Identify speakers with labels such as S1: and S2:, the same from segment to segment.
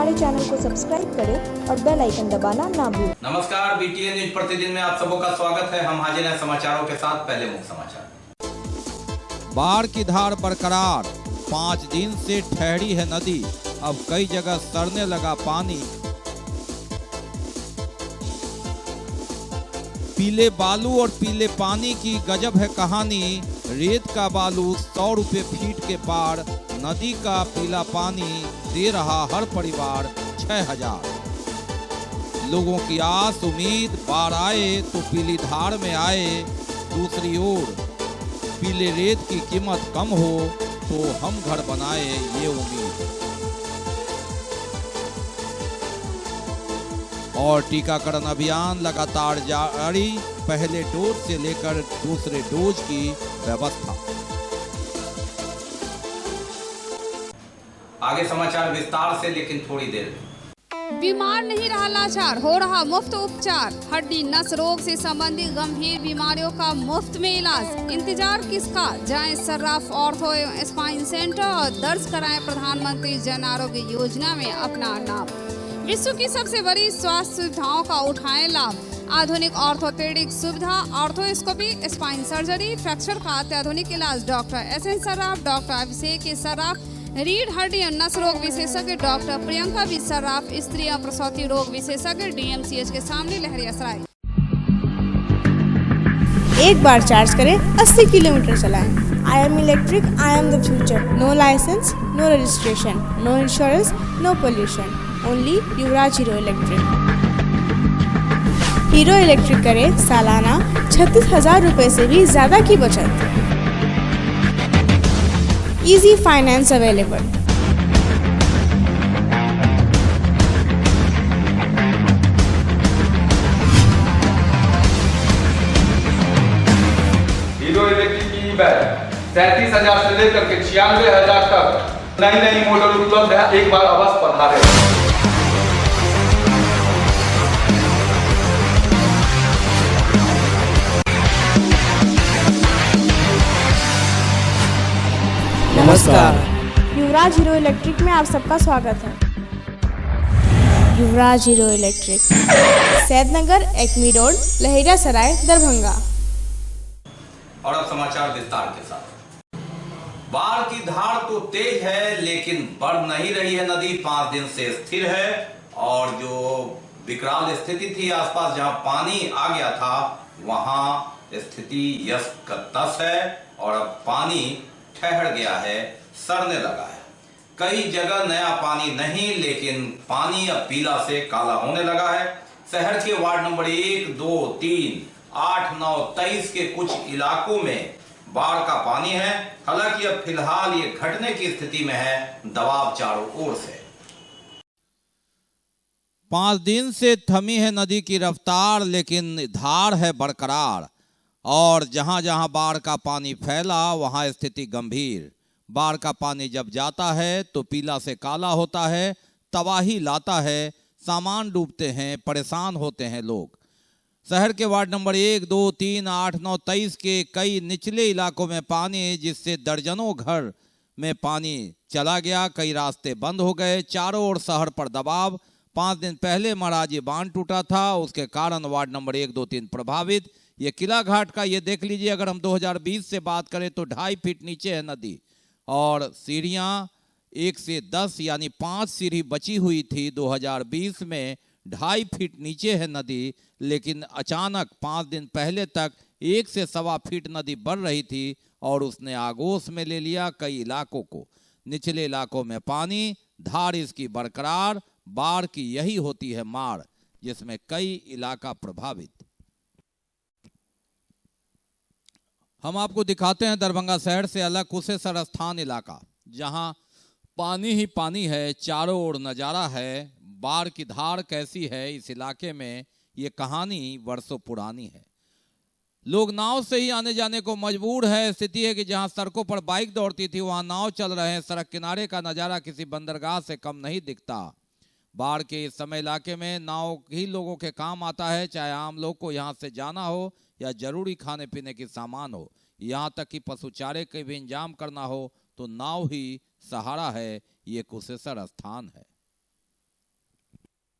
S1: हमारे चैनल को सब्सक्राइब करें और बेल आइकन दबाना ना भूलें।
S2: नमस्कार, बीटीएन न्यूज प्रतिदिन में आप सबों का स्वागत है। हम हाजिर हैं समाचारों के साथ। पहले मुख्य समाचार।
S3: बाढ़ की धार बरकरार, 5 दिन से ठहरी है नदी, अब कई जगह सड़ने लगा पानी। पीले बालू और पीले पानी की गजब है कहानी, रेत का बालू 100 रुपए फीट के पार, नदी का पीला पानी दे रहा हर परिवार 6000। लोगों की आस उम्मीद बाढ़ आए तो पीली धार में आए, दूसरी ओर पीले रेत की कीमत कम हो तो हम घर बनाए ये उम्मीद। और टीकाकरण अभियान लगातार जारी, पहले डोज से लेकर दूसरे डोज की व्यवस्था।
S2: आगे समाचार विस्तार से, लेकिन थोड़ी देर में।
S4: बीमार नहीं रहा लाचार, हो रहा मुफ्त उपचार। हड्डी नस रोग से संबंधित गंभीर बीमारियों का मुफ्त में इलाज। इंतजार किसका, जाएं सर्राफ ऑर्थो एवं स्पाइन सेंटर और दर्ज कराएं प्रधानमंत्री जन आरोग्य योजना में अपना नाम। विश्व की सबसे बड़ी स्वास्थ्य सुविधाओं का उठाएं लाभ। आधुनिक ऑर्थोपेडिक सुविधा, ऑर्थोस्कोपी, स्पाइन सर्जरी, फ्रैक्चर का अत्याधुनिक इलाज। डॉक्टर SN सर्राफ, डॉक्टर अभिषेक सर्राफ, रीढ़ हड्डी और नस रोग विशेषज्ञ डॉक्टर प्रियंका बी सर्राफ, स्त्री और प्रसूति रोग विशेषज्ञ DMCH के सामने लहरियासराय।
S5: एक बार चार्ज करें, 80 किलोमीटर चलाएं। I am electric, I am the future. No license, no registration, no insurance, no pollution. Only Yuvraj Hero electric. Hero electric करें सालाना 36,000 रुपए से भी ज्यादा की बचत। Easy finance available.
S6: Hero electric की बैग 37,000 से लेकर के 96,000 तक नई नई मॉडल उपलब्ध है। एक बार अवश्य पधारें।
S5: नमस्कार, युवराज हीरो इलेक्ट्रिक में आप सबका स्वागत है। Yuvraj Hero Electric, Saidnagar, Acme road, Laheriasarai, Darbhanga.
S2: और अब समाचार विस्तार के साथ। बाढ़ की धार तो तेज है, लेकिन बढ़ नहीं रही है नदी। 5 दिन से स्थिर है और जो विकराल स्थिति थी आसपास, जहां पानी आ गया था, वहां स्थिति यस का तस है और अब पानी ठहर गया है, सड़ने लगा है। कई जगह नया पानी नहीं, लेकिन पानी अब पीला से काला होने लगा है। शहर के वार्ड नंबर 1, 2, 3, 8, 9, 23 के कुछ इलाकों में बाढ़ का पानी है। हालांकि अब फिलहाल ये घटने की स्थिति में है, दबाव चारों ओर से।
S3: 5 दिन से थमी है नदी की रफ्तार, लेकिन धार है बरकरार। और जहां जहां बाढ़ का पानी फैला वहां स्थिति गंभीर। बाढ़ का पानी जब जाता है तो पीला से काला होता है, तबाही लाता है, सामान डूबते हैं, परेशान होते हैं लोग। शहर के वार्ड नंबर 1, 2, 3, 8, 9, 23 के कई निचले इलाकों में पानी, जिससे दर्जनों घर में पानी चला गया। कई रास्ते बंद हो गए, चारों ओर शहर पर दबाव। 5 दिन पहले महाराजी बांध टूटा था, उसके कारण वार्ड नंबर 1, 2, 3 प्रभावित। ये किला घाट का ये देख लीजिए, अगर हम 2020 से बात करें तो 2.5 फीट नीचे है नदी और सीढ़ियां 1 से 10 यानी 5 सीढ़ी बची हुई थी। 2020 में 2.5 फीट नीचे है नदी, लेकिन अचानक 5 दिन पहले तक 1 से 1.25 फीट नदी बढ़ रही थी और उसने आगोश में ले लिया कई इलाकों को। निचले इलाकों में पानी, धार इसकी बरकरार। बाढ़ की यही होती है मार, जिसमें कई इलाका प्रभावित। हम आपको दिखाते हैं दरभंगा शहर से अलग कुशेश्वर स्थान इलाका, जहां पानी ही पानी है, चारों ओर नज़ारा है। बाढ़ की धार कैसी है इस इलाके में, ये कहानी वर्षों पुरानी है। लोग नाव से ही आने जाने को मजबूर है। स्थिति है कि जहां सड़कों पर बाइक दौड़ती थी वहां नाव चल रहे हैं। सड़क किनारे का नज़ारा किसी बंदरगाह से कम नहीं दिखता। बाढ़ के इस समय इलाके में नाव ही लोगों के काम आता है, चाहे आम लोग को यहाँ से जाना हो या जरूरी खाने पीने की सामान हो, यहाँ तक कि पशु चारे के भी इंतजाम करना हो तो नाव ही सहारा है। ये कुशेश्वर स्थान है।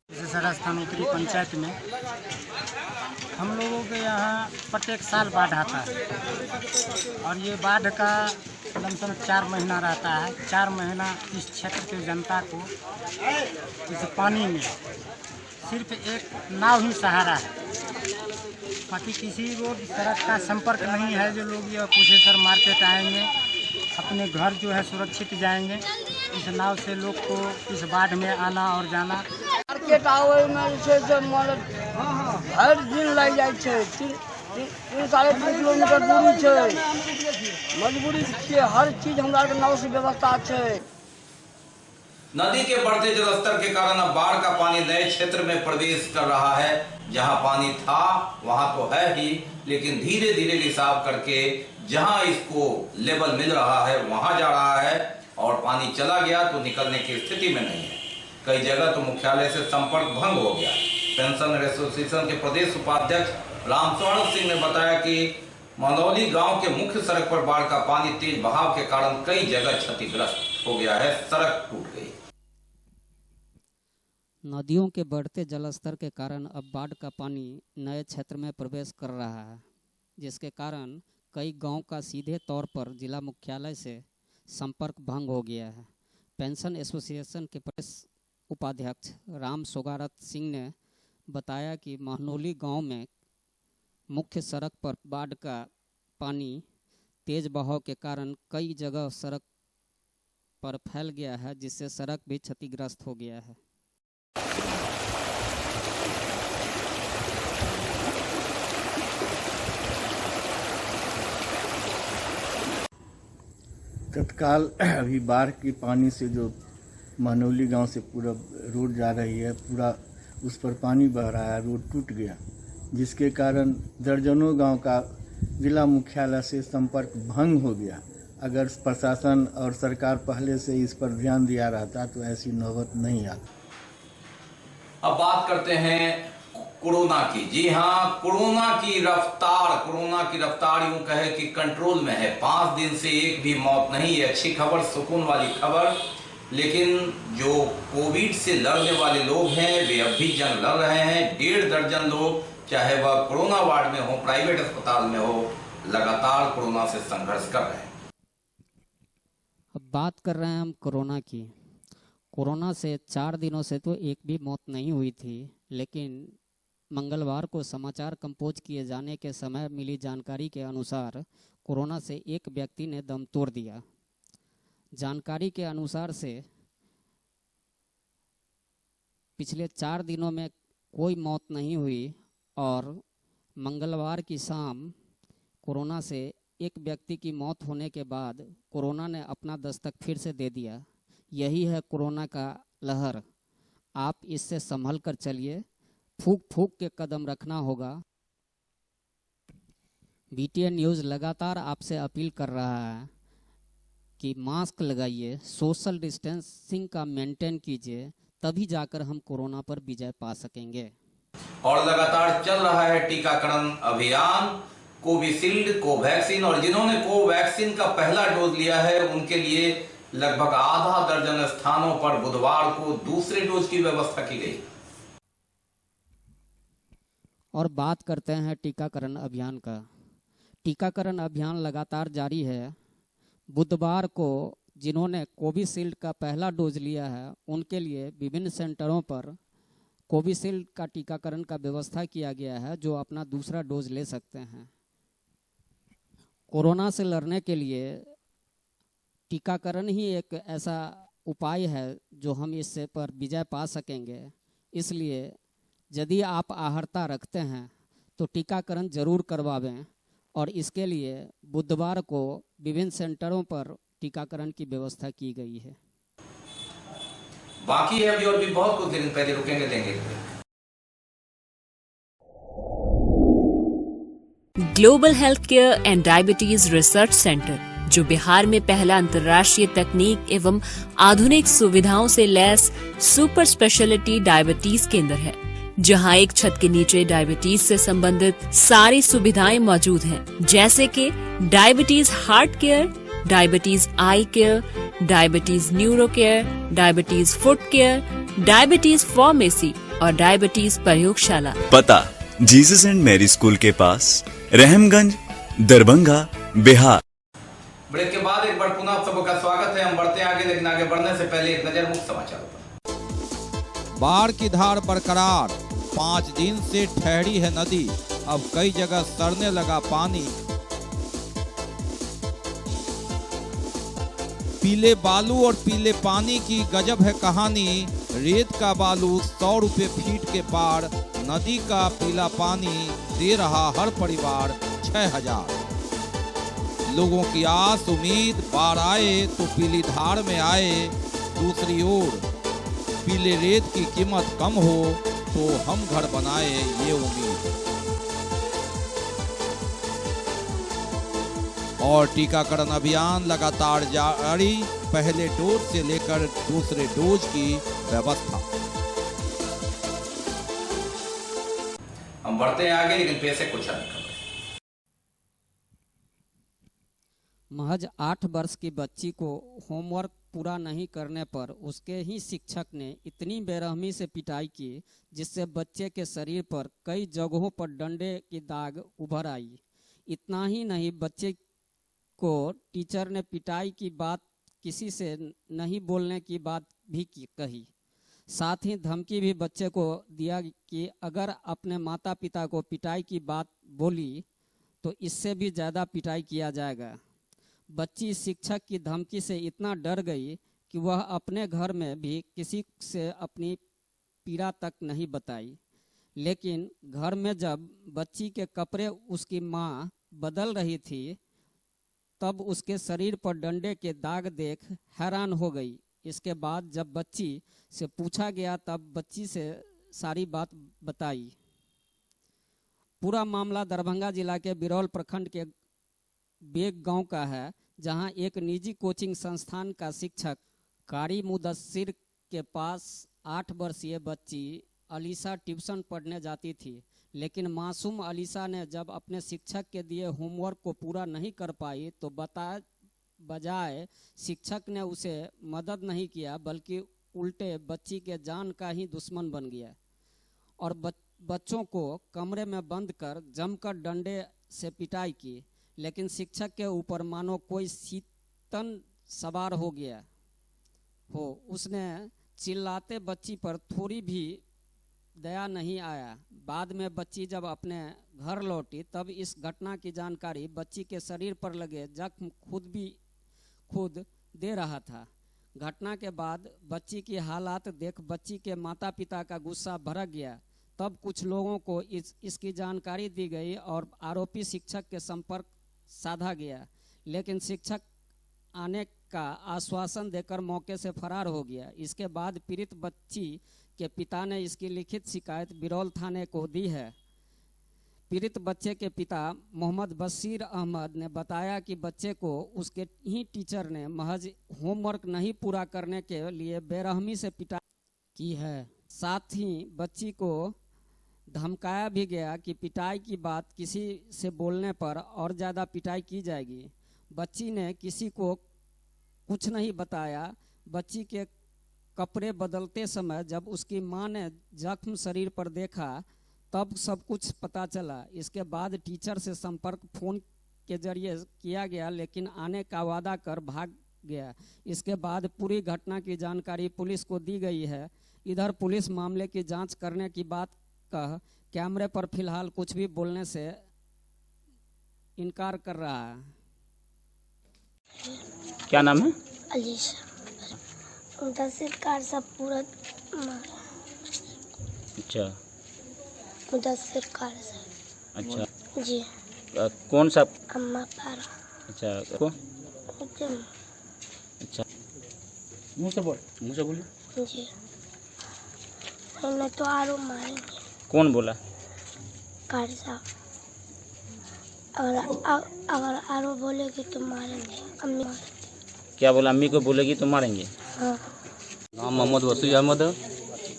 S7: जैसे सरस्थान उत्तरी पंचायत में हम लोगों के यहाँ प्रत्येक साल बाढ़ आता है और ये बाढ़ का लमसम 4 महीना रहता है। 4 महीना इस क्षेत्र के जनता को इस पानी में सिर्फ एक नाव ही सहारा है, बाकी किसी रोड सड़क का संपर्क नहीं है। जो लोग ये कुशेश्वर मार्केट आएंगे अपने घर जो है सुरक्षित जाएंगे। इस नाव से लोग को इस बाढ़ में आना और जाना।
S8: मार्केट आवे में जे छै हर दिन लग जाए छै। 3-3.5 किलोमीटर दूरी छै। मजबूरी के हर चीज हमरा के नाव से व्यवस्था छै।
S2: नदी के बढ़ते जलस्तर के कारण अब बाढ़ का पानी नए क्षेत्र में प्रवेश कर रहा है। जहां पानी था वहां तो है ही, लेकिन धीरे धीरे रिसाव करके जहां इसको लेवल मिल रहा है वहां जा रहा है और पानी चला गया तो निकलने की स्थिति में नहीं है। कई जगह तो मुख्यालय से संपर्क भंग हो गया। पेंशनर एसोसिएशन के प्रदेश उपाध्यक्ष रामस्वर्ण सिंह ने बताया कि मंदौली गांव के मुख्य सड़क पर बाढ़ का पानी तेज बहाव के कारण कई जगह क्षतिग्रस्त हो गया है, सड़क टूट गई।
S9: नदियों के बढ़ते जलस्तर के कारण अब बाढ़ का पानी नए क्षेत्र में प्रवेश कर रहा है, जिसके कारण कई गांव का सीधे तौर पर जिला मुख्यालय से संपर्क भंग हो गया है। पेंशन एसोसिएशन के प्रदेश उपाध्यक्ष राम सोगारत सिंह ने बताया कि महनौली गांव में मुख्य सड़क पर बाढ़ का पानी तेज बहाव के कारण कई जगह सड़क पर फैल गया है, जिससे सड़क भी क्षतिग्रस्त हो गया है।
S10: तत्काल अभी बाढ़ के पानी से जो महनौली गांव से पूरा रोड जा रही है, पूरा उस पर पानी बह रहा है, रोड टूट गया, जिसके कारण दर्जनों गांव का जिला मुख्यालय से संपर्क भंग हो गया। अगर प्रशासन और सरकार पहले से इस पर ध्यान दिया रहता तो ऐसी नौबत नहीं आती।
S2: अब बात करते हैं कोरोना की। जी हाँ, कोरोना की रफ्तार यूं कहे कि कंट्रोल में है। 5 दिन से एक भी मौत नहीं है। अच्छी खबर, सुकून वाली खबर। लेकिन जो कोविड से लड़ने वाले लोग हैं वे अब भी जंग लड़ रहे हैं। 1.5 दर्जन लोग, चाहे वह कोरोना वार्ड में हो, प्राइवेट अस्पताल में हो, लगातार कोरोना से संघर्ष कर रहे हैं।
S9: अब बात कर रहे हैं हम कोरोना की। कोरोना से 4 दिनों से तो एक भी मौत नहीं हुई थी, लेकिन मंगलवार को समाचार कंपोज किए जाने के समय मिली जानकारी के अनुसार कोरोना से एक व्यक्ति ने दम तोड़ दिया। जानकारी के अनुसार से पिछले 4 दिनों में कोई मौत नहीं हुई और मंगलवार की शाम कोरोना से एक व्यक्ति की मौत होने के बाद कोरोना ने अपना दस्तक फिर से दे दिया। यही है कोरोना का लहर। आप इससे संभल कर चलिए, फूंक फूंक के कदम रखना होगा। BTN न्यूज़ लगातार आपसे अपील कर रहा है कि मास्क लगाइए, सोशल डिस्टेंसिंग का मेंटेन कीजिए, तभी जाकर हम कोरोना पर विजय पा सकेंगे।
S2: और लगातार चल रहा है टीकाकरण अभियान। कोविशील्ड, कोवैक्सीन और जिन्होंने कोवैक्सीन का पहला डोज लिया है उनके लिए लगभग आधा दर्जन स्थानों पर बुधवार को दूसरे डोज की व्यवस्था की गई।
S9: और बात करते हैं टीकाकरण अभियान का। टीकाकरण अभियान लगातार जारी है। बुधवार को जिन्होंने कोविशील्ड का पहला डोज लिया है उनके लिए विभिन्न सेंटरों पर कोविशील्ड का टीकाकरण का व्यवस्था किया गया है, जो अपना दूसरा डोज ले सकते हैं। कोरोना से लड़ने के लिए टीकाकरण ही एक ऐसा उपाय है जो हम इससे पर विजय पा सकेंगे। इसलिए यदि आप आहर्ता रखते हैं तो टीकाकरण जरूर करवावें और इसके लिए बुधवार को विभिन्न सेंटरों पर टीकाकरण की व्यवस्था की गई है।
S2: बाकी है अभी और भी बहुत कुछ, दिन पहले रुकेंगे देंगे।
S11: Global health care and diabetes research centre, जो बिहार में पहला अंतर्राष्ट्रीय तकनीक एवं आधुनिक सुविधाओं से लैस सुपर स्पेशलिटी डायबिटीज केंद्र है, जहां एक छत के नीचे डायबिटीज से संबंधित सारी सुविधाएं मौजूद हैं, जैसे कि diabetes heart care, diabetes eye care, diabetes neuro care, diabetes foot care, diabetes pharmacy और डायबिटीज प्रयोगशाला।
S12: पता जीसस एंड मैरी स्कूल के पास, रहमगंज, दरभंगा, बिहार।
S2: ब्रेक के बाद एक बार पुनः आप सबका स्वागत है। हम बढ़ते हैं आगे, लेकिन आगे बढ़ने से पहले एक नजर मुख्य समाचारों पर।
S3: बाढ़ की धार बरकरार, 5 दिन से ठहरी है नदी, अब कई जगह सड़ने लगा पानी। पीले बालू और पीले पानी की गजब है कहानी, रेत का बालू 100 रुपए फीट के पार, नदी का पीला पानी दे रहा हर परिवार 6000। लोगों की आस उम्मीद, बाढ़ आए तो पीली धार में आए, दूसरी ओर पीले रेत की कीमत कम हो तो हम घर बनाए, ये उम्मीद। और टीकाकरण अभियान लगातार जारी, पहले डोज से लेकर दूसरे डोज की व्यवस्था।
S2: हम बढ़ते हैं आगे, लेकिन पैसे कुछ अन्य खबर।
S9: महज 8 वर्ष की बच्ची को होमवर्क पूरा नहीं करने पर उसके ही शिक्षक ने इतनी बेरहमी से पिटाई की जिससे बच्चे के शरीर पर कई जगहों पर डंडे की दाग उभर आई। इतना ही नहीं, बच्चे को टीचर ने पिटाई की बात किसी से नहीं बोलने की बात भी कही। साथ ही धमकी भी बच्चे को दिया कि अगर अपने माता पिता को पिटाई की बात बोली तो इससे भी ज़्यादा पिटाई किया जाएगा। बच्ची शिक्षक की धमकी से इतना डर गई कि वह अपने घर में भी किसी से अपनी पीड़ा तक नहीं बताई। लेकिन घर में जब बच्ची के कपड़े उसकी माँ बदल रही थी तब उसके शरीर पर डंडे के दाग देख हैरान हो गई। इसके बाद जब बच्ची से पूछा गया तब बच्ची से सारी बात बताई। पूरा मामला दरभंगा जिला के बिरौल प्रखंड के बेग गांव का है, जहां एक निजी कोचिंग संस्थान का शिक्षक कारी मुदस्सिर के पास 8 वर्षीय बच्ची अलीसा ट्यूशन पढ़ने जाती थी। लेकिन मासूम अलीसा ने जब अपने शिक्षक के दिए होमवर्क को पूरा नहीं कर पाई तो बजाय शिक्षक ने उसे मदद नहीं किया बल्कि उल्टे बच्ची के जान का ही दुश्मन बन गया और बच्चों को कमरे में बंद कर जमकर डंडे से पिटाई की। लेकिन शिक्षक के ऊपर मानो कोई शीतन सवार हो गया हो। उसने चिल्लाते बच्ची पर थोड़ी भी दया नहीं आया। बाद में बच्ची जब अपने घर लौटी तब इस घटना की जानकारी बच्ची के शरीर पर लगे जख्म खुद दे रहा था। घटना के बाद बच्ची की हालात देख बच्ची के माता पिता का गुस्सा भड़क गया। तब कुछ लोगों को इसकी जानकारी दी गई और आरोपी शिक्षक के संपर्क साधा गया। लेकिन शिक्षक आने का आश्वासन देकर मौके से फरार हो गया। इसके बाद पीड़ित बच्ची के पिता ने इसकी लिखित शिकायत बिरौल थाने को दी है। पीड़ित बच्चे के पिता मोहम्मद बशीर अहमद ने बताया कि बच्चे को उसके ही टीचर ने महज होमवर्क नहीं पूरा करने के लिए बेरहमी से पिटाई की है। साथ ही बच्ची को धमकाया भी गया कि पिटाई की बात किसी से बोलने पर और ज़्यादा पिटाई की जाएगी। बच्ची ने किसी को कुछ नहीं बताया। बच्ची के कपड़े बदलते समय जब उसकी मां ने जख्म शरीर पर देखा तब सब कुछ पता चला। इसके बाद टीचर से संपर्क फोन के जरिए किया गया लेकिन आने का वादा कर भाग गया। इसके बाद पूरी घटना की जानकारी पुलिस को दी गई है। इधर पुलिस मामले की जांच करने की बात कह कैमरे पर फिलहाल कुछ भी बोलने से इनकार कर रहा है।
S13: क्या नाम है?
S14: अलीशा। मुदस्सिर कार सब पूरा मारा।
S13: अच्छा।
S14: मुदस्सिर कार से।
S13: अच्छा
S14: जी।
S13: कौन सा?
S14: अम्मा पारा।
S13: अच्छा को? अच्छा मुँह से बोलिए।
S14: जी। मैं तो आरो मारेंगे।
S13: कौन बोला?
S14: कार साहब। अगर आरो बोलेगी तो मारेंगे। अम्मी मारेंगे।
S13: क्या बोला? अम्मी को बोलेगी तो मारेंगे?
S14: हाँ।
S15: नाम मोहम्मद बशीर अहमद है।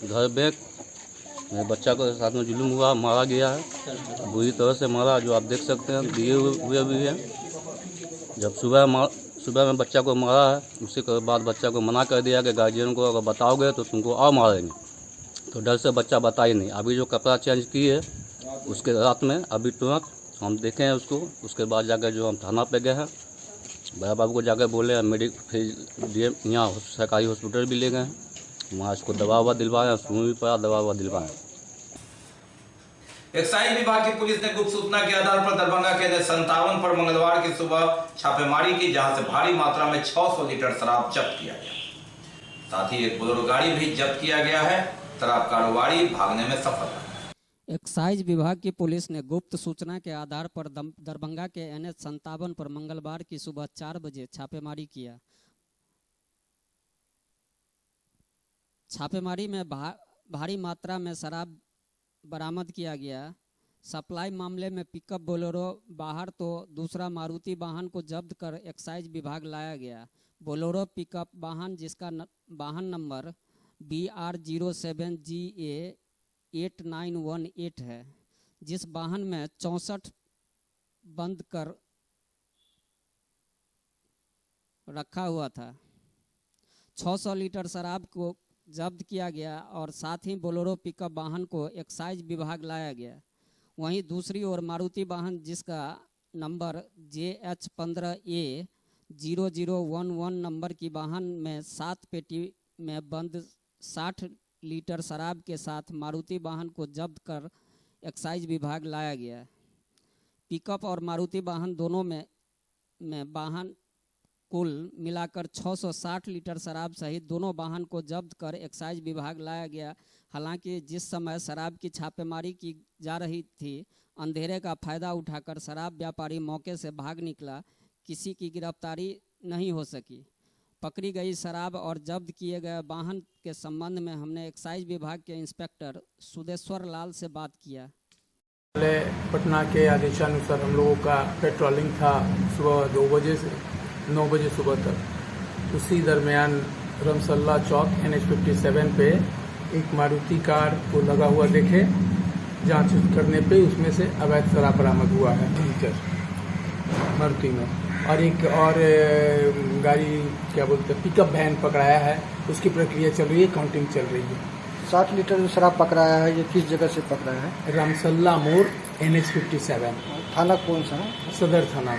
S15: घर बेग मेरे बच्चा को साथ में जुल्म हुआ, मारा गया है बुरी तरह से मारा, जो आप देख सकते हैं दिए हुए भी हैं। जब सुबह में बच्चा को मारा है। उसी के बाद बच्चा को मना कर दिया कि गार्जियन को अगर बताओगे तो तुमको और मारेंगे। तो डर से बच्चा बता ही नहीं। अभी जो कपड़ा चेंज किए उसके रात में अभी तुरंत हम देखे हैं उसको। उसके बाद जाकर जो हम थाना पे गए हैं, बड़ा बाबू को जाकर बोले, फिर DM यहाँ सरकारी हॉस्पिटल भी ले गए हैं। वहाँ इसको दवा ववा दिलवाए, सुन भी पड़ा, दवा ववा दिलवाए।
S2: एक्साइज विभाग की पुलिस ने गुप्त सूचना के आधार पर दरभंगा के NH57 पर मंगलवार की सुबह छापेमारी की, जहां से भारी मात्रा में 600 लीटर शराब जब्त किया गया। साथ ही एक बोलेरो गाड़ी भी जब्त किया गया है। शराब कारोबारी भागने में सफल है।
S9: एक्साइज विभाग की पुलिस ने गुप्त सूचना के आधार पर दरभंगा के NH57 पर मंगलवार की सुबह 4 बजे छापेमारी किया। छापेमारी में भारी मात्रा में शराब बरामद किया गया। सप्लाई मामले में पिकअप बोलेरो बाहर तो दूसरा मारुति वाहन को जब्त कर एक्साइज विभाग लाया गया। बोलेरो पिकअप वाहन जिसका वाहन नंबर BR07GA 8918 है, जिस वाहन में 64 बंद कर रखा हुआ था। 600 लीटर शराब को जब्त किया गया और साथ ही बोलेरो पिकअप वाहन को एक्साइज विभाग लाया गया। वहीं दूसरी ओर मारुति वाहन जिसका नंबर JH15A 0011 नंबर की वाहन में 7 पेटी में बंद 60 लीटर शराब के साथ मारुति वाहन को जब्त कर एक्साइज विभाग लाया गया। पिकअप और मारुति वाहन दोनों में वाहन कुल मिलाकर 660 लीटर शराब सहित दोनों वाहन को जब्त कर एक्साइज विभाग लाया गया। हालांकि जिस समय शराब की छापेमारी की जा रही थी, अंधेरे का फायदा उठाकर शराब व्यापारी मौके से भाग निकला। किसी की गिरफ्तारी नहीं हो सकी। पकड़ी गई शराब और जब्त किए गए वाहन के संबंध में हमने एक्साइज विभाग के इंस्पेक्टर सुदेश्वर लाल से बात किया।
S16: पटना के आदेशानुसार हम लोगों का पेट्रोलिंग था सुबह 2 बजे से 9 बजे सुबह तक। उसी दरमियान रमसल्ला चौक NH57 पे एक मारुति कार को लगा हुआ देखे। जांच करने पे उसमें से अवैध शराब बरामद हुआ है लीटर मारुति में। और एक और गाड़ी क्या बोलते हैं पिकअप वैन पकड़ाया है। उसकी प्रक्रिया चल रही है, काउंटिंग चल रही है।
S17: 60 लीटर जो शराब पकड़ाया है ये किस जगह से पकड़ाया है?
S16: रामसल्ला मोड़ NH57।
S17: थाना कौन सा है?
S16: सदर थाना।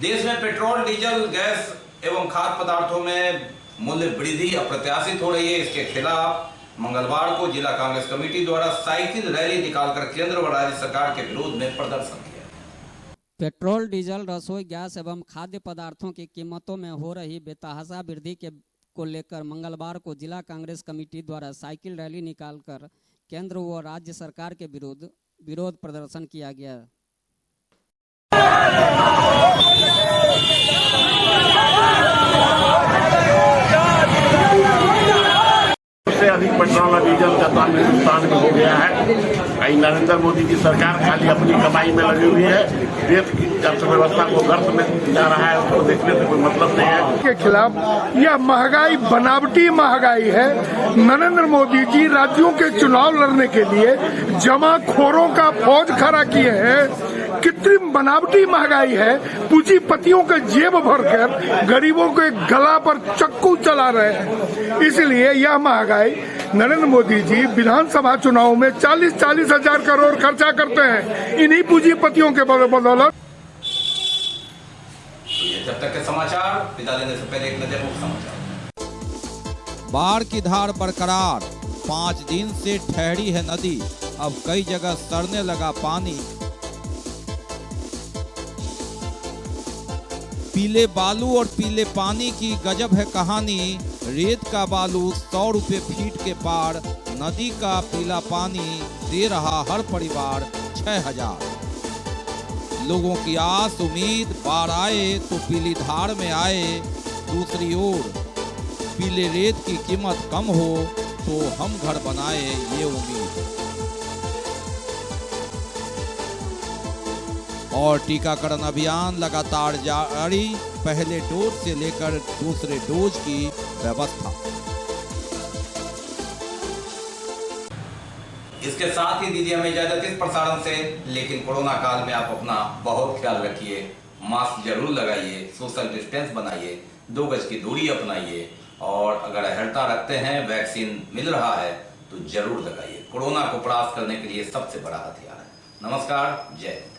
S2: देश में पेट्रोल, डीजल, गैस एवं खाद्य पदार्थों में मूल्य वृद्धि अप्रत्याशित हो रही है। इसके खिलाफ मंगलवार को जिला कांग्रेस कमेटी द्वारा साइकिल रैली निकालकर केंद्र व राज्य सरकार के विरोध में प्रदर्शन किया।
S9: पेट्रोल, डीजल, रसोई गैस एवं खाद्य पदार्थों की कीमतों में हो रही बेतहाशा वृद्धि को लेकर मंगलवार को जिला कांग्रेस कमेटी द्वारा साइकिल रैली निकालकर केंद्र व राज्य सरकार के विरोध प्रदर्शन किया गया।
S18: सबसे अधिक पेट्रोल और डीजल का दाम हिंदुस्तान में हो गया है। नरेंद्र मोदी की सरकार खाली अपनी कमाई में लगी हुई है। देश की अर्थव्यवस्था को गर्त में जा रहा है, उसको देखने से कोई मतलब नहीं है।
S19: के खिलाफ यह महंगाई बनावटी महंगाई है। नरेंद्र मोदी जी राज्यों के चुनाव लड़ने के लिए जमाखोरों का फौज खड़ा किए हैं। कृत्रिम बनावटी महंगाई है। पूंजीपतियों के जेब भरकर गरीबों के गला पर चक्कू चला रहे हैं। इसलिए यह महंगाई नरेंद्र मोदी जी विधानसभा चुनाव में 40-40 हजार करोड़ खर्चा करते हैं इन्हीं पूंजीपतियों के बदौलत।
S2: जब तक के समाचार विदा देने से पहले एक नजर मुख्य समाचार।
S3: बाढ़ की धार बरकरार। 5 दिन से ठहरी है नदी, अब कई जगह सड़ने लगा पानी। पीले बालू और पीले पानी की गजब है कहानी। रेत का बालू 100 रुपए फीट के पार। नदी का पीला पानी दे रहा हर परिवार 6000। लोगों की आस उम्मीद बाढ़ आए तो पीली धार में आए। दूसरी ओर पीले रेत की कीमत कम हो तो हम घर बनाए ये उम्मीद। और टीकाकरण अभियान लगातार जारी। पहले डोज से लेकर दूसरे डोज की व्यवस्था।
S2: इसके साथ ही दीजिए हमें इजाजत इस प्रसारण से, लेकिन कोरोना काल में आप अपना बहुत ख्याल रखिए। मास्क जरूर लगाइए, सोशल डिस्टेंस बनाइए, 2 गज की दूरी अपनाइए और अगर अहर्ता रखते हैं, वैक्सीन मिल रहा है तो जरूर लगाइए। कोरोना को परास्त करने के लिए सबसे बड़ा हथियार है। नमस्कार, जय हिंद।